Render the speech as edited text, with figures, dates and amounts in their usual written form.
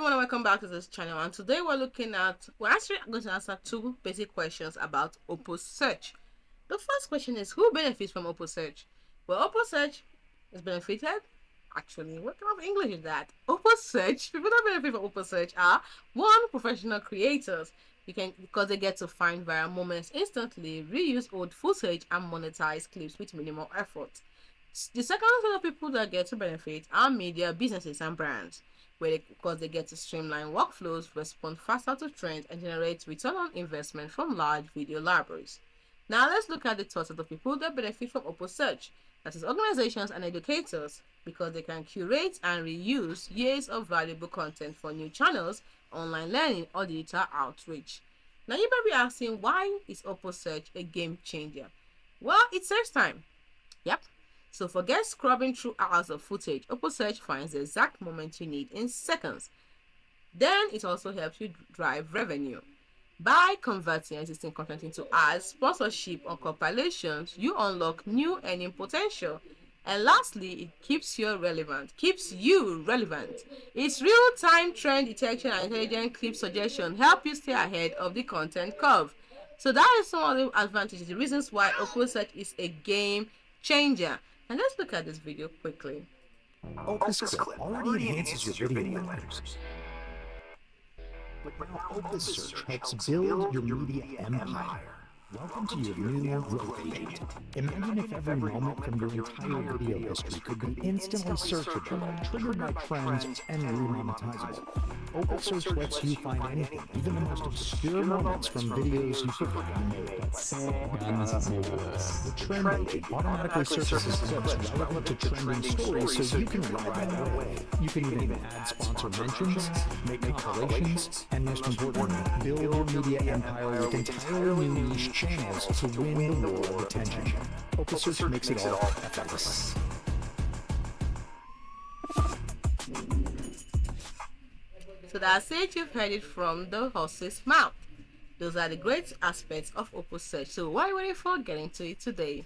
everyone, and welcome back to this channel. And today we're actually going to answer two basic questions about OpusSearch. The first question is, who benefits from OpusSearch? Well, OpusSearch is benefited. Actually, what kind of English is that? OpusSearch, people that benefit from OpusSearch are one, professional creators. Because they get to find viral moments instantly, reuse old footage, and monetize clips with minimal effort. The second set of people that get to benefit are media, businesses, and brands, because they get to streamline workflows, respond faster to trends, and generate return on investment from large video libraries. Now let's look at the third set of people that benefit from OpusSearch. That is organizations and educators, because they can curate and reuse years of valuable content for new channels, online learning, or digital outreach. Now you might be asking, why is OpusSearch a game changer? Well, it saves time. Yep. So forget scrubbing through hours of footage. OpusSearch finds the exact moment you need in seconds. Then it also helps you drive revenue. By converting existing content into ads, sponsorship, or compilations, you unlock new earning potential. And lastly, it keeps you relevant. Its real-time trend detection and intelligent clip suggestion help you stay ahead of the content curve. So that is some of the advantages, the reasons why OpusSearch is a game changer. And let's look at this video quickly. OpusClip already enhances your video libraries. But now OpusSearch helps build your media empire. Welcome to your new growth agent. Imagine if every moment from your entire video history could be instantly searchable, triggered by trends, and remonetizable. OpusSearch lets you find anything, even the most obscure moments from videos you forgot you made. The Trend Agent automatically surfaces clips relevant to trending stories so you can ride that wave. You can even add sponsor mentions, make compilations, and most importantly, build your media empire with entirely new niche channels to win the war of attention. OpusSearch makes it all effortless. So that's it, you've heard it from the horse's mouth. Those are the great aspects of OpusSearch. So what are you waiting for? Get into it today.